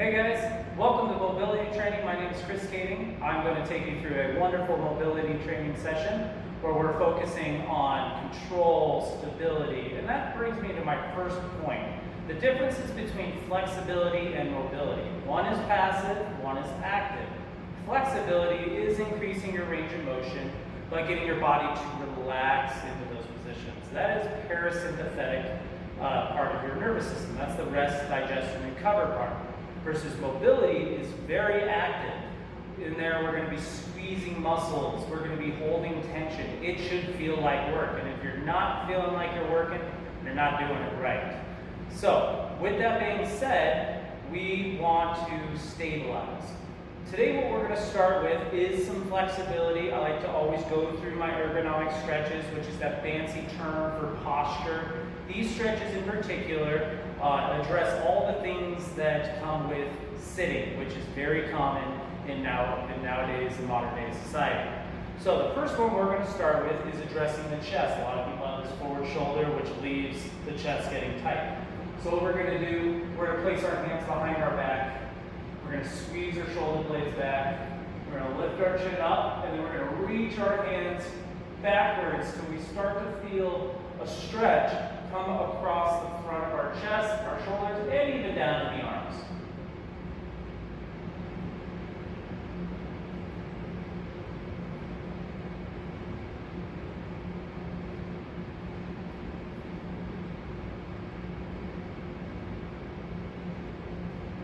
Hey guys, welcome to mobility training. My name is Kading. I'm going to take you through a wonderful mobility training session where we're focusing on control, stability, and that brings me to my first point. The differences between flexibility and mobility. One is passive, one is active. Flexibility is increasing your range of motion by getting your body to relax into those positions. That is parasympathetic part of your nervous system. That's the rest, digest, and recover part. Versus mobility is very active. In there, we're going to be squeezing muscles. We're going to be holding tension. It should feel like work. And if you're not feeling like you're working, you're not doing it right. So, with that being said, we want to stabilize. Today, what we're going to start with is some flexibility. I like to always go through my ergonomic stretches, which is that fancy term for posture. These stretches in particular address all the things that come with sitting, which is very common nowadays in modern day society. So the first one we're going to start with is addressing the chest. A lot of people have this forward shoulder, which leaves the chest getting tight. So what we're going to do, we're going to place our hands behind our back. We're going to squeeze our shoulder blades back. We're going to lift our chin up, and then we're going to reach our hands backwards till we start to feel a stretch come across the front of our chest, our shoulders, and even down to the arms.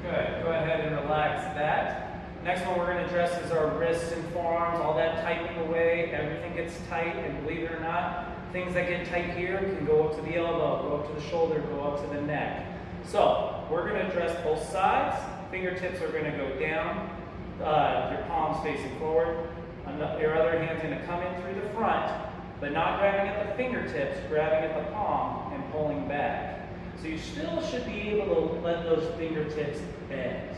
Good. Go ahead and relax that. Next one we're going to address is our wrists and forearms. All that tightening away, everything gets tight, and believe it or not, things that get tight here can go up to the elbow, go up to the shoulder, go up to the neck. So we're going to address both sides. Fingertips are going to go down, your palms facing forward. Your other hand's going to come in through the front, but not grabbing at the fingertips, grabbing at the palm and pulling back. So you still should be able to let those fingertips bend.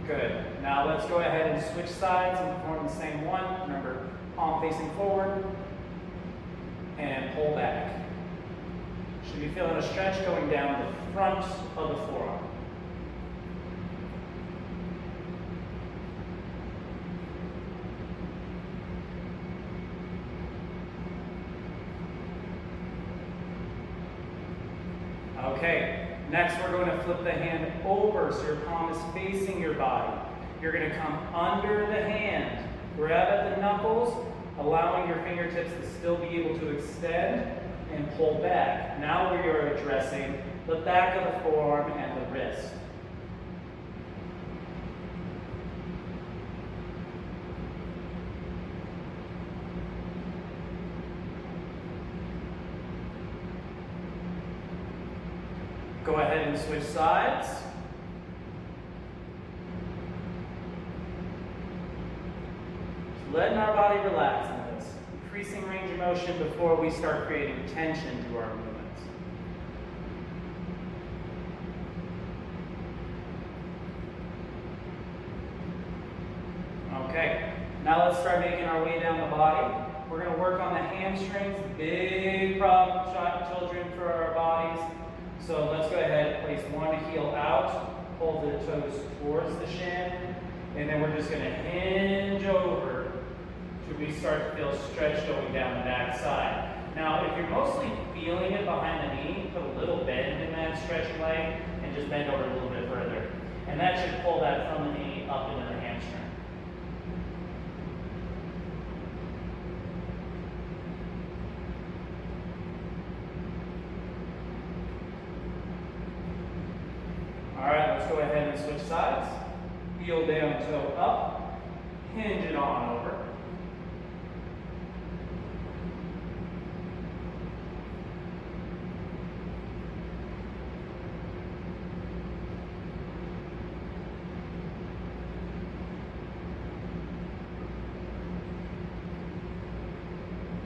Good. Now let's go ahead and switch sides and perform the same one. Remember, palm facing forward and pull back. Should be feeling a stretch going down the front of the forearm. Okay, next we're going to flip the hand over so your palm is facing your body. You're going to come under the hand, grab at the knuckles, allowing your fingertips to still be able to extend and pull back. Now we are addressing the back of the forearm and the wrist. Go ahead and switch sides. Just letting our body relax in this. Increasing range of motion before we start creating tension to our movements. Okay, now let's start making our way down the body. We're going to work on the hamstrings, big problem children for our bodies. So let's go ahead and place one heel out, pull the toes towards the shin, and then we're just going to hinge over till we start to feel stretch going down the back side. Now, if you're mostly feeling it behind the knee, put a little bend in that stretching leg and just bend over a little bit further. And that should pull that from the knee up into the hamstring. All right, let's go ahead and switch sides. Heel down, toe up. Hinge it on over.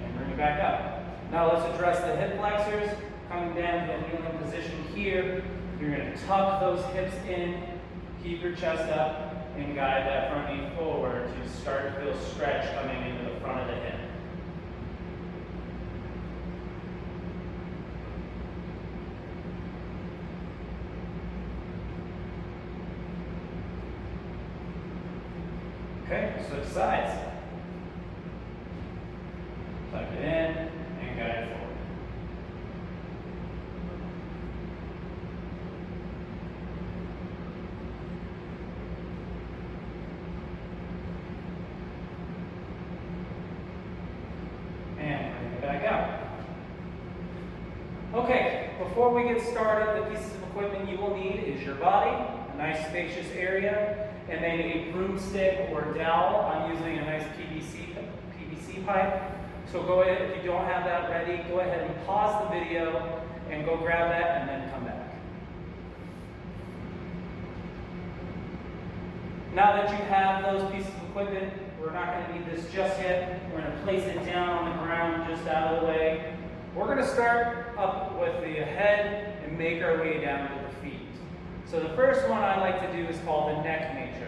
And bring it back up. Now let's address the hip flexors. Coming down to the kneeling position here. You're going to tuck those hips in, keep your chest up, and guide that front knee forward to start to feel stretch coming into the front of the hip. Okay, switch sides. Tuck it in and guide forward. And bring it back out. Okay, before we get started, the pieces of equipment you will need is your body, a nice spacious area, and then a broomstick or dowel. I'm using a nice PVC pipe. So go ahead, if you don't have that ready, go ahead and pause the video and go grab that and then come back. Now that you have those pieces of equipment, we're not going to need this just yet. We're going to place it down on the ground just out of the way. We're going to start up with the head and make our way down to the feet. So the first one I like to do is called the neck matrix.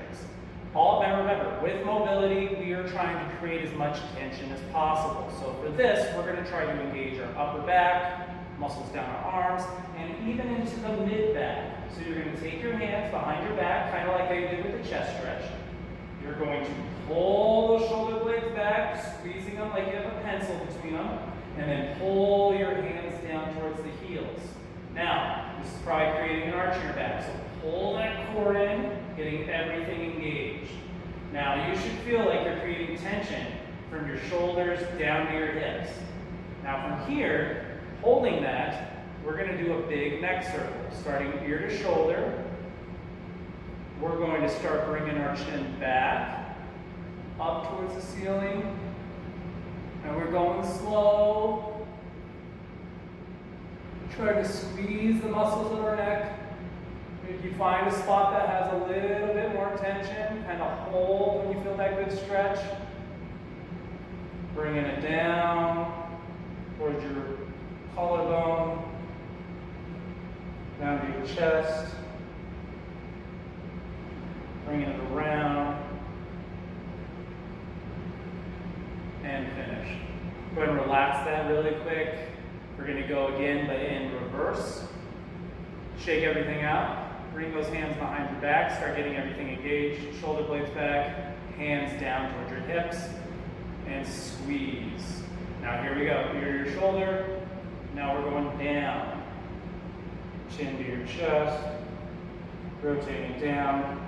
Now remember, with mobility, we are trying to create as much tension as possible. So for this, we're going to try to engage our upper back, muscles down our arms, and even into the mid back. So you're going to take your hands behind your back, kind of like I did with the chest stretch. You're going to pull those shoulder blades back, squeezing them like you have a pencil between them, and then pull your hands down towards the heels. Now, this is probably creating an arch in your back, so pull that core in, getting everything engaged. Now, you should feel like you're creating tension from your shoulders down to your hips. Now, from here, holding that, we're going to do a big neck circle, starting ear to shoulder. We're going to start bringing our chin back, up towards the ceiling, and we're going slow. Try to squeeze the muscles of our neck. If you find a spot that has a little bit more tension, kind of hold when you feel that good stretch. Bringing it down towards your collarbone, down to your chest. Bringing it around, and finish. Go ahead and relax that really quick. We're going to go again, but in reverse. Shake everything out. Bring those hands behind your back. Start getting everything engaged. Shoulder blades back. Hands down towards your hips. And squeeze. Now here we go. Ear to your shoulder. Now we're going down. Chin to your chest. Rotating down.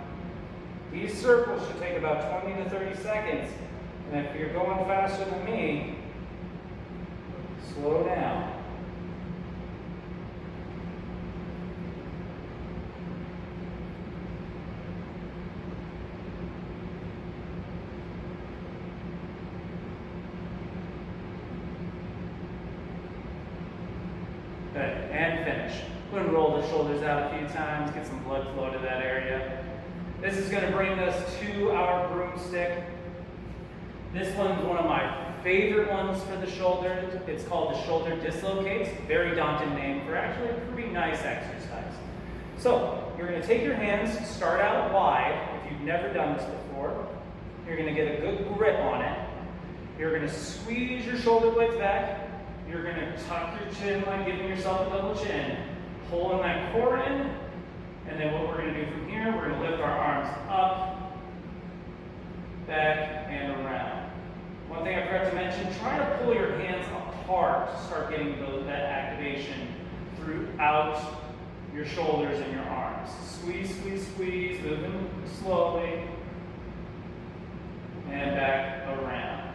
These circles should take about 20 to 30 seconds. And if you're going faster than me, slow down. Good, and finish. We're going to roll the shoulders out a few times, get some blood flow to that area. This is going to bring us to our broomstick. This one's one of my favorite ones for the shoulder. It's called the shoulder dislocates. Very daunting name for actually a pretty nice exercise. So you're going to take your hands, start out wide. If you've never done this before, you're going to get a good grip on it. You're going to squeeze your shoulder blades back. You're going to tuck your chin like giving yourself a double chin. Pulling that core in. And then what we're going to do from here, we're going to lift our arms up, back, and around. One thing I forgot to mention, try to pull your hands apart to start getting that activation throughout your shoulders and your arms. Squeeze, squeeze, squeeze, moving slowly, and back around.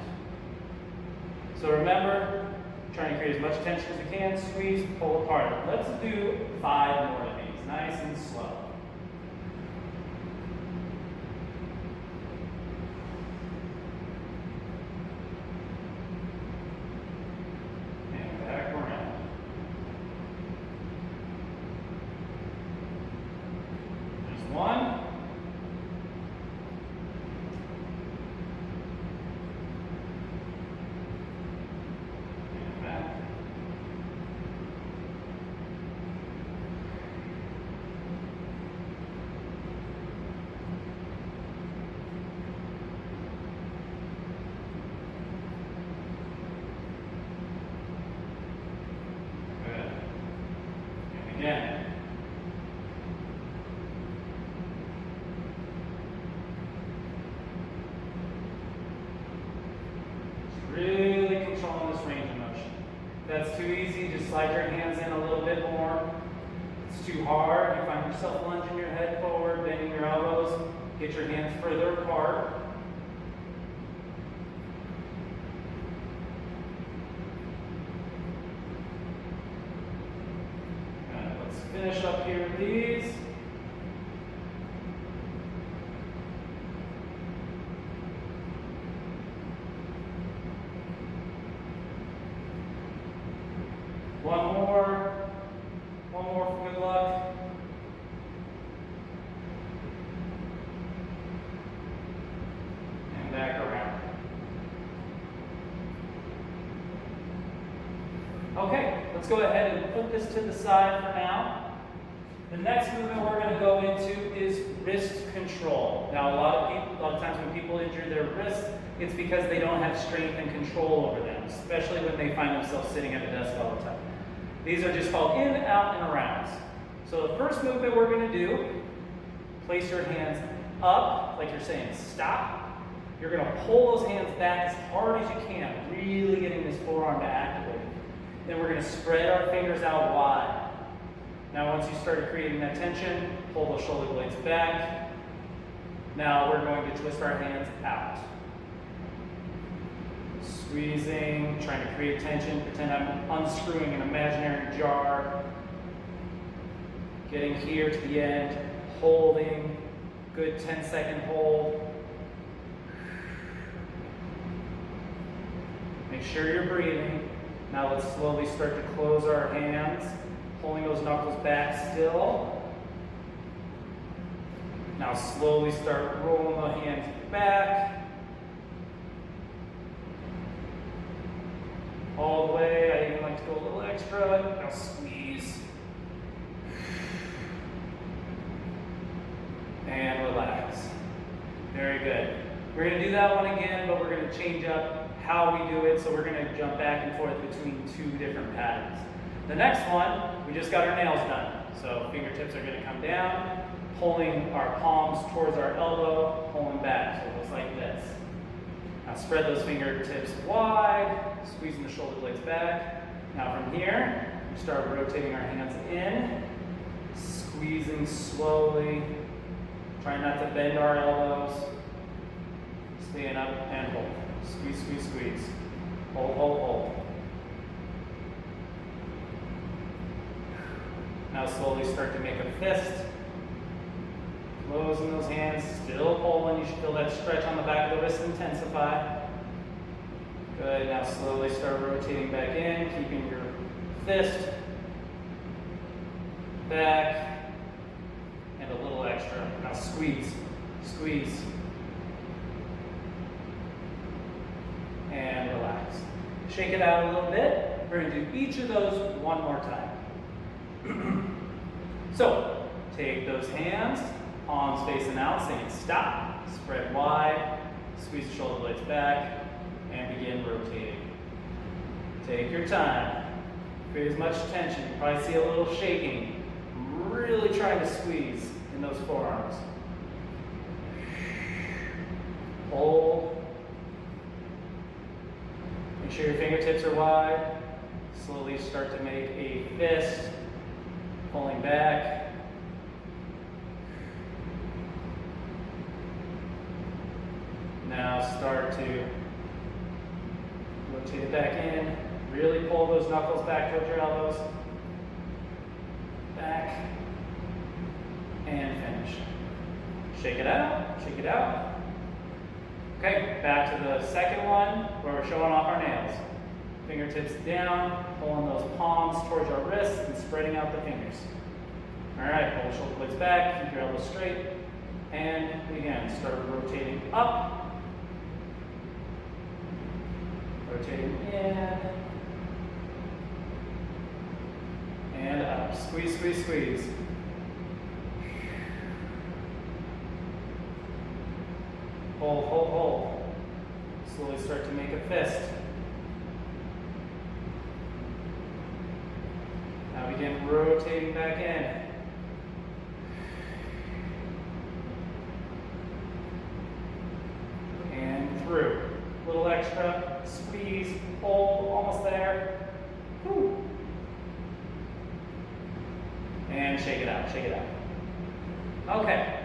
So remember, trying to create as much tension as you can, squeeze, pull apart. Let's do 5 more of these, nice and slow. And back around. There's 1. If that's too easy, just slide your hands in a little bit more. If it's too hard, you find yourself lunging your head forward, bending your elbows, get your hands further apart. Let's finish up here with these. One more for good luck. And back around. Okay, let's go ahead and put this to the side for now. The next movement we're going to go into is wrist control. Now, a lot of times when people injure their wrists, it's because they don't have strength and control over them, especially when they find themselves sitting at a desk all the time. These are just called in, out, and arounds. So the first movement we're going to do, place your hands up, like you're saying stop. You're going to pull those hands back as hard as you can, really getting this forearm to activate. Then we're going to spread our fingers out wide. Now once you started creating that tension, pull those shoulder blades back. Now we're going to twist our hands out. Squeezing, trying to create tension, pretend I'm unscrewing an imaginary jar. Getting here to the end, holding, good 10-second hold. Make sure you're breathing. Now let's slowly start to close our hands, pulling those knuckles back still. Now slowly start rolling the hands back. All the way. I even like to go a little extra. Now squeeze. And relax. Very good. We're going to do that one again, but we're going to change up how we do it. So we're going to jump back and forth between two different patterns. The next one, we just got our nails done. So fingertips are going to come down, pulling our palms towards our elbow, pulling back. So it looks like this. Now spread those fingertips wide, squeezing the shoulder blades back. Now from here, we start rotating our hands in, squeezing slowly, trying not to bend our elbows, staying up and hold. Squeeze, squeeze, squeeze. Hold, hold, hold. Now slowly start to make a fist. Closing those hands, still pulling. You should feel that stretch on the back of the wrist intensify. Good, now slowly start rotating back in, keeping your fist back, and a little extra. Now squeeze, squeeze, and relax. Shake it out a little bit. We're going to do each of those one more time. So, take those hands, palms facing out, saying stop, spread wide, squeeze the shoulder blades back, and begin rotating. Take your time. Create as much tension. You probably see a little shaking. Really trying to squeeze in those forearms. Hold. Make sure your fingertips are wide. Slowly start to make a fist. Pulling back. Now start to rotate it back in. Really pull those knuckles back towards your elbows. Back. And finish. Shake it out. Shake it out. Okay, back to the second one where we're showing off our nails. Fingertips down, pulling those palms towards our wrists and spreading out the fingers. All right, pull the shoulder blades back, keep your elbows straight, and again, start rotating up, rotating in, and up. Squeeze, squeeze, squeeze. Hold, hold, hold. Slowly start to make a fist. Now begin rotating back in. And through. A little extra. Squeeze, hold, almost there. And shake it out, shake it out. Okay,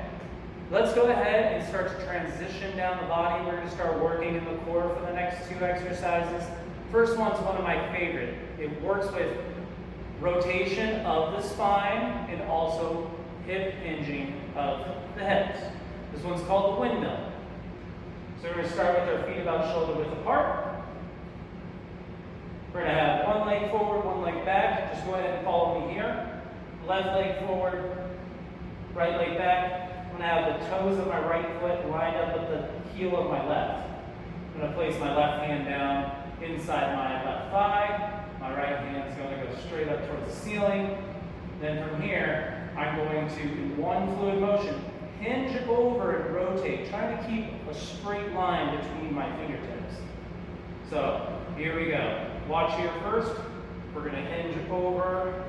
let's go ahead and start to transition down the body. We're gonna start working in the core for the next 2 exercises. First one's one of my favorite. It works with rotation of the spine and also hip hinging of the hips. This one's called the windmill. So we're going to start with our feet about shoulder width apart. We're going to have one leg forward, one leg back. Just go ahead and follow me here. Left leg forward, right leg back. I'm going to have the toes of my right foot lined up with the heel of my left. I'm going to place my left hand down inside my left thigh. My right hand is going to go straight up towards the ceiling. Then from here, I'm going to, in one fluid motion, hinge over and rotate, trying to keep a straight line between my fingertips. So here we go. Watch here first. We're going to hinge over,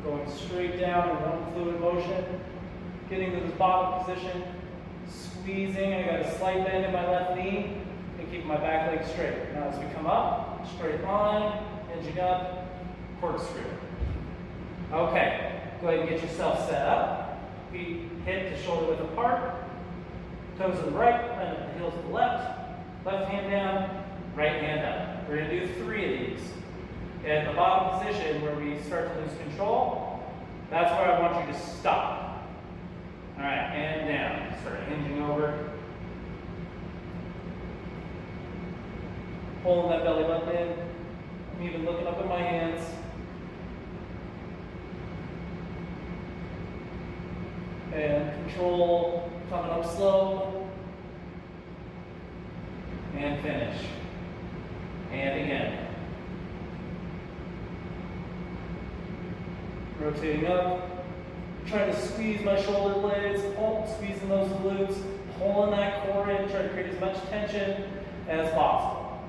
going straight down in one fluid motion, getting to the bottom position, squeezing. I got a slight bend in my left knee, and keep my back leg straight. Now as we come up, straight line, hinging up, corkscrew. Okay, go ahead and get yourself set up. Feet hip to shoulder width apart. Toes to the right, and the heels to the left. Left hand down, right hand up. We're going to do 3 of these. At the bottom position where we start to lose control, that's where I want you to stop. All right, and down. Start hinging over. Pulling that belly button in. I'm even looking up at my hands. And control, coming up slow. And finish. And again. Rotating up. Trying to squeeze my shoulder blades, squeezing those glutes, pulling that core in, trying to create as much tension as possible.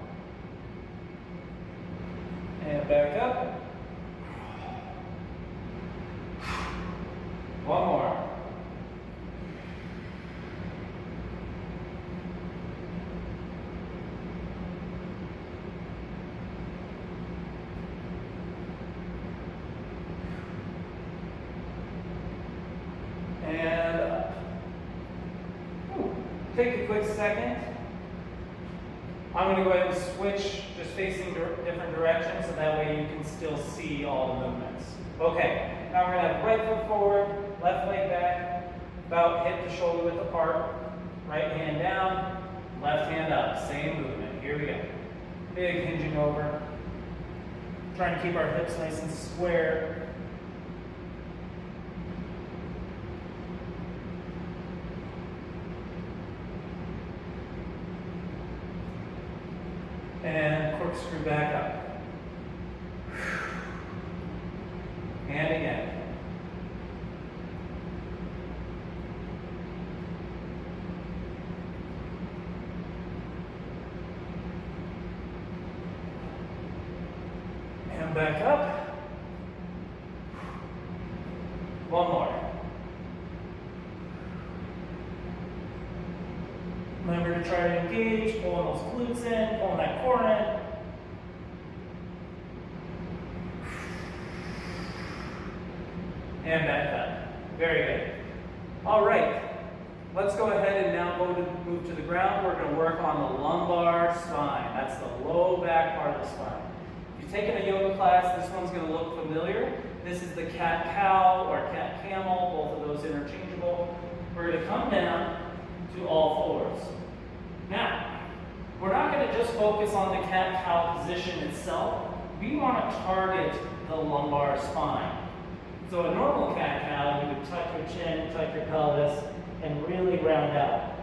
And back up. One more. And up. Take a quick second. I'm going to go ahead and switch, just facing different directions, so that way you can still see all the movements. Okay, now we're going to have right foot forward, left leg back, about hip to shoulder width apart, right hand down, left hand up, same movement. Here we go. Big hinging over, trying to keep our hips nice and square. And corkscrew back up. And again. And back up. One more. Remember to try to engage, pulling those glutes in, pulling that core in. And back up. Very good. All right. Let's go ahead and now move to the ground. We're going to work on the lumbar spine. That's the low back part of the spine. If you've taken a yoga class, this one's going to look familiar. This is the cat-cow or cat-camel, both of those interchangeable. We're going to come down to all fours. Now, we're not going to just focus on the cat-cow position itself. We want to target the lumbar spine. So a normal cat-cow, you would tuck your chin, tuck your pelvis, and really round out.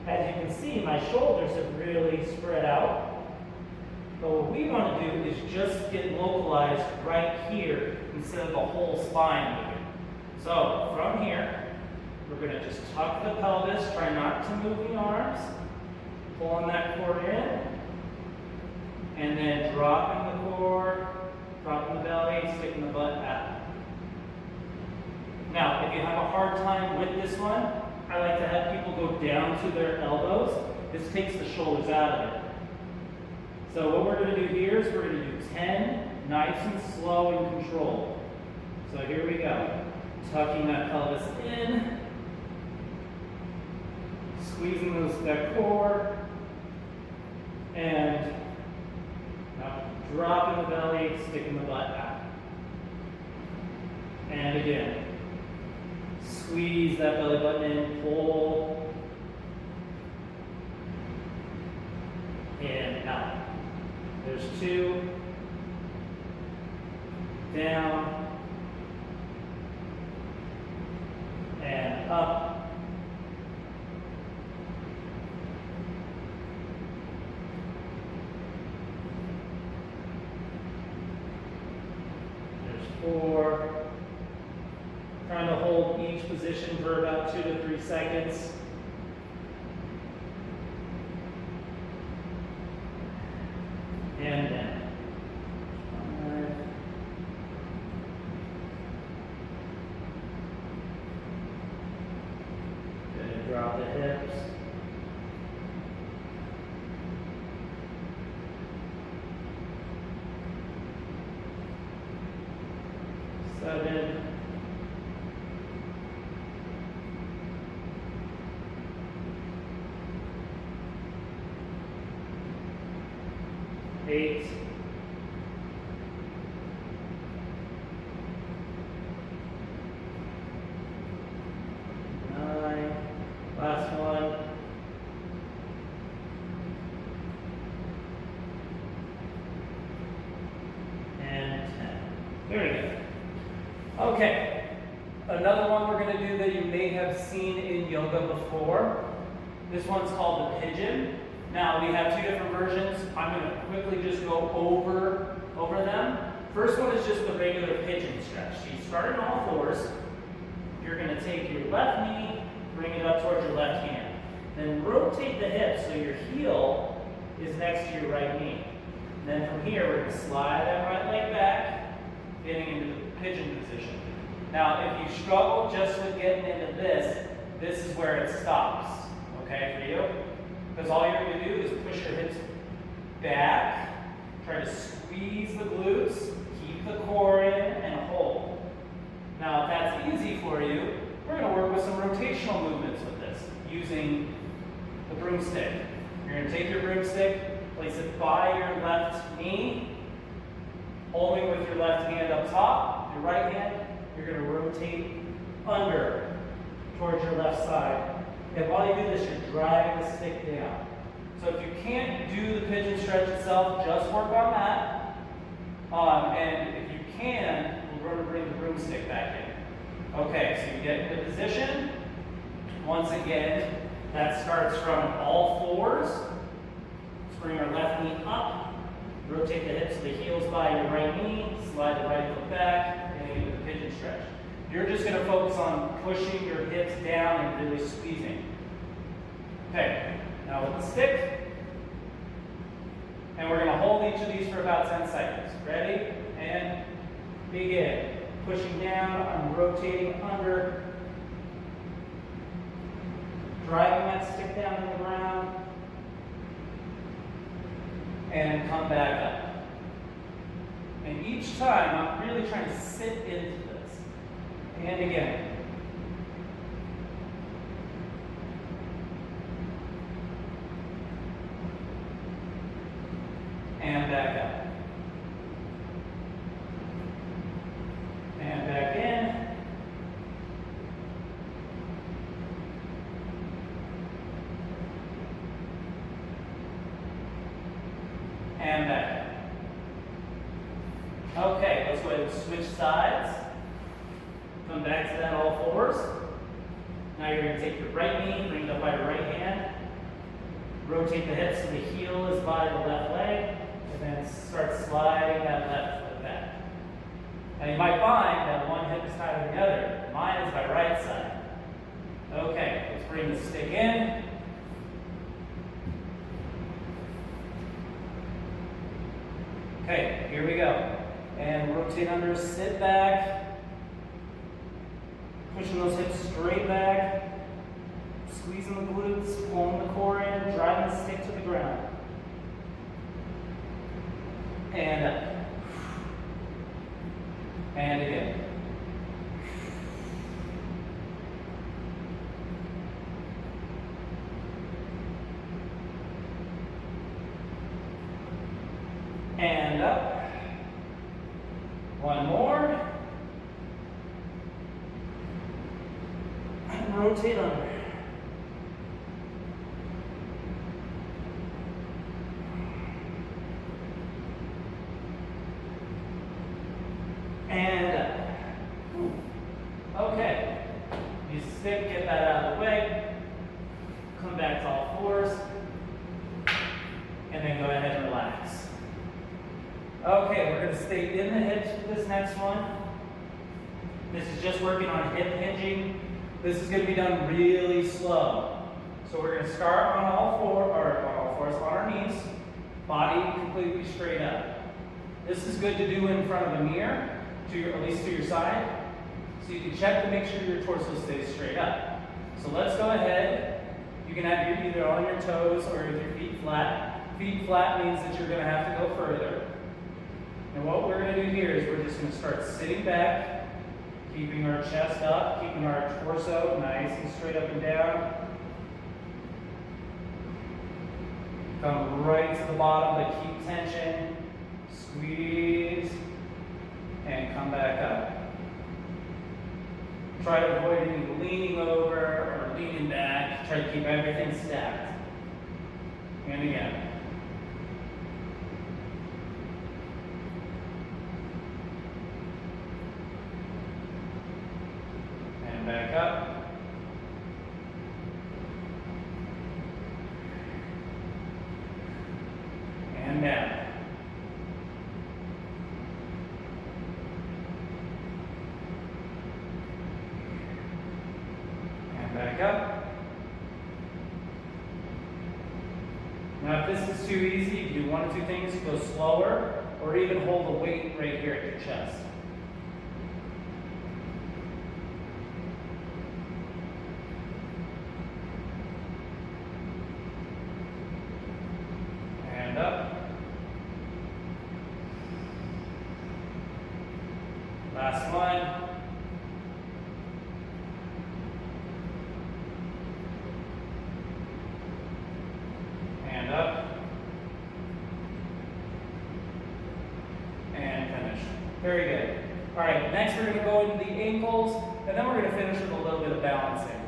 As you can see, my shoulders have really spread out. But what we want to do is just get localized right here instead of the whole spine moving. So from here, we're going to just tuck the pelvis, try not to move the arms, pulling that core in, and then dropping the core, dropping the belly, sticking the butt out. Now, if you have a hard time with this one, I like to have people go down to their elbows. This takes the shoulders out of it. So what we're going to do here is we're going to do 10, nice and slow and controlled. So here we go. Tucking that pelvis in. Squeezing that core. And now dropping the belly, sticking the butt out. And again, squeeze that belly button in, pull, and out. There's 2, down, and up, there's 4, trying to hold each position for about 2 to 3 seconds. And then 5. Good, drop the hips. 7. 8. 9. Last one. 10. Very good. Okay. Another one we're going to do that you may have seen in yoga before. This one's called the pigeon. Now, we have 2 different versions. I'm going to quickly just go over them. First one is just the regular pigeon stretch. So you start on all 4s. You're going to take your left knee, bring it up towards your left hand. Then rotate the hips so your heel is next to your right knee. And then from here, we're going to slide that right leg back, getting into the pigeon position. Now, if you struggle just with getting into this, this is where it stops. Okay, for you? Because all you're going to do is push your hips back, try to squeeze the glutes, keep the core in, and hold. Now, if that's easy for you, we're going to work with some rotational movements with this, using the broomstick. You're going to take your broomstick, place it by your left knee, holding with your left hand up top, your right hand, you're going to rotate under towards your left side. And while you do this, you're driving the stick down. So if you can't do the pigeon stretch itself, just work on that. And if you can, we're going to bring the broomstick back in. Okay, so you get into position. Once again, that starts from all 4s. Let's bring our left knee up. Rotate the hips to the heels by your right knee. Slide the right foot back, and into the pigeon stretch. You're just going to focus on pushing your hips down and really squeezing. Okay, now with the stick, and we're going to hold each of these for about 10 seconds. Ready? And begin. Pushing down, I'm rotating under, driving that stick down to the ground, and come back up. And each time, I'm really trying to sit into this. And again. And back up. And back in. And back up. Okay, let's go ahead and switch sides. Come back to that all 4s. Now you're going to take your right knee, bring it up by your right hand. Rotate the hips so the heel is by the left leg. And then start sliding that left foot back. Now you might find that one hip is higher than the other. Mine is my right side. Okay, let's bring the stick in. Okay, here we go. And rotate under, sit back. Pushing those hips straight back. Squeezing the glutes, pulling the core in, driving the stick to the ground. And up. And again. And up. One more. And rotate under. And up. Okay. Use the stick, get that out of the way. Come back to all fours. And then go ahead and relax. Okay, we're going to stay in the hips for this next one. This is just working on hip hinging. This is going to be done really slow. So we're going to start on all fours, on our knees, body completely straight up. This is good to do in front of a mirror, at least to your side, so you can check to make sure your torso stays straight up. So let's go ahead. You can have your either on your toes or with your feet flat. Feet flat means that you're going to have to go further. And what we're going to do here is we're just going to start sitting back, keeping our chest up, keeping our torso nice and straight up and down. Come right to the bottom, but keep tension. Squeeze, and come back up. Try to avoid any leaning over or leaning back. Try to keep everything stacked. And again. And back up. And down. Back up. Now, if this is too easy, you can do one of two things: go slower, or even hold the weight right here at your chest. And up. Last one. Up and finish. Very good. All right, next we're going to go into the ankles, and then we're going to finish with a little bit of balancing.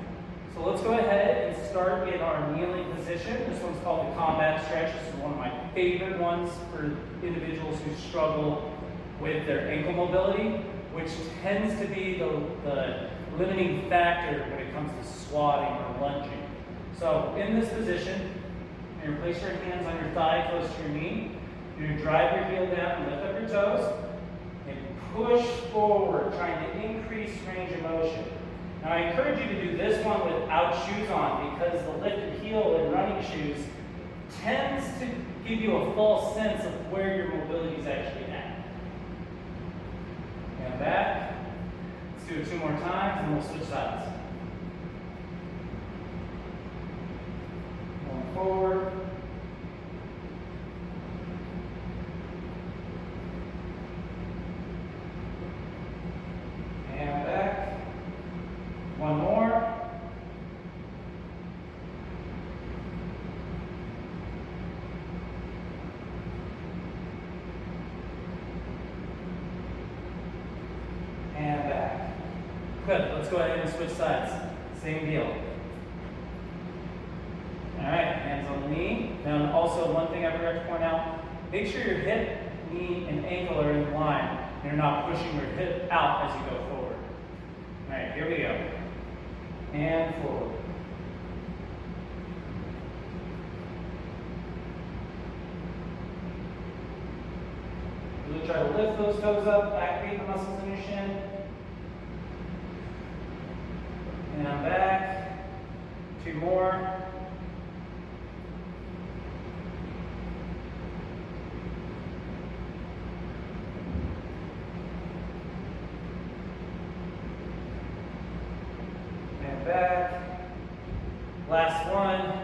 So let's go ahead and start in our kneeling position. This one's called the combat stretch. This is one of my favorite ones for individuals who struggle with their ankle mobility, which tends to be the limiting factor when it comes to squatting or lunging. So in this position, you're going to place your hands on your thigh close to your knee. You're going to drive your heel down, lift up your toes, and push forward, trying to increase range of motion. Now, I encourage you to do this one without shoes on, because the lifted heel in running shoes tends to give you a false sense of where your mobility is actually at. And back. Let's do it 2 more times, and we'll switch sides. Going forward. And back. One more. And back. Good. Let's go ahead and switch sides. Same deal. All right, hands on the knee. Now, also one thing I forgot to point out, make sure your hip, knee, and ankle are in line. You're not pushing your hip out as you go forward. All right, here we go. And forward. Really try to lift those toes up, activate the muscles in your shin. And I'm back. 2 more. And back. Last one.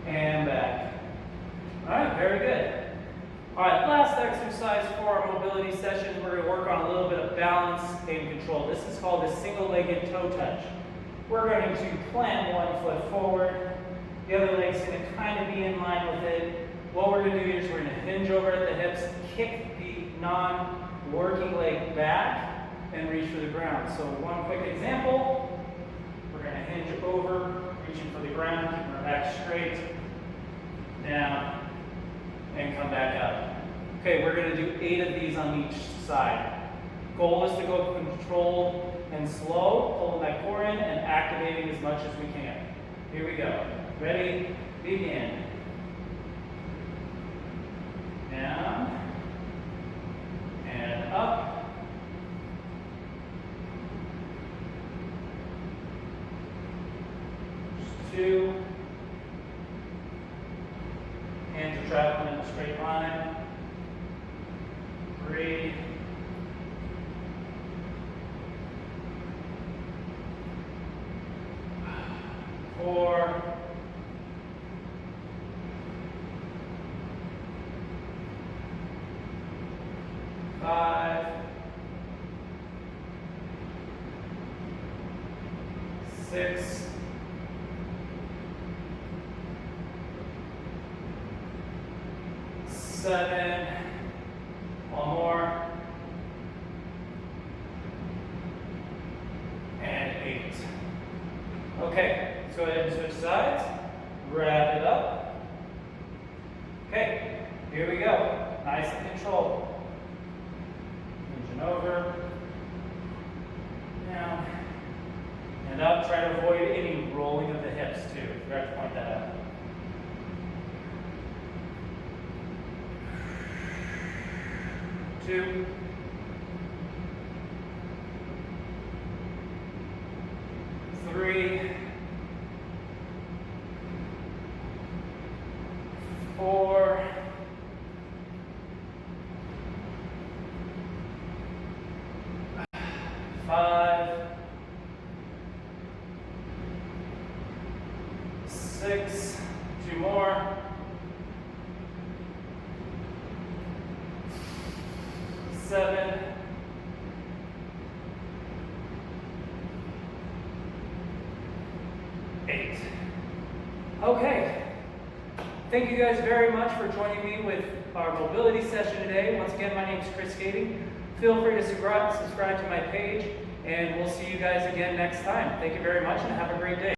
And back. exercise for our mobility session, we're going to work on a little bit of balance and control. This is called a single-legged toe touch. We're going to plant one foot forward. The other leg's going to kind of be in line with it. What we're going to do is we're going to hinge over at the hips, kick the non-working leg back, and reach for the ground. So one quick example, we're going to hinge over, reaching for the ground, keeping our back straight, down, and come back up. Okay, we're going to do 8 of these on each side. Goal is to go controlled and slow, pulling that core in and activating as much as we can. Here we go. Ready? Begin. Down and up. Just 2. Hands are traveling in a straight line. 3. 4. 5. 6. 7. One more. And 8. Okay, let's go ahead and switch sides. Wrap it up. Okay, here we go. Nice and controlled. Hinging over. Down. And up. Try to avoid any rolling of the hips too. Forgot to point that out. Two. 3. 4. 5. 6. 2 more. 7. 8. Okay. Thank you guys very much for joining me with our mobility session today. Once again, my name is Chris Kading. Feel free to subscribe to my page, and we'll see you guys again next time. Thank you very much, and have a great day.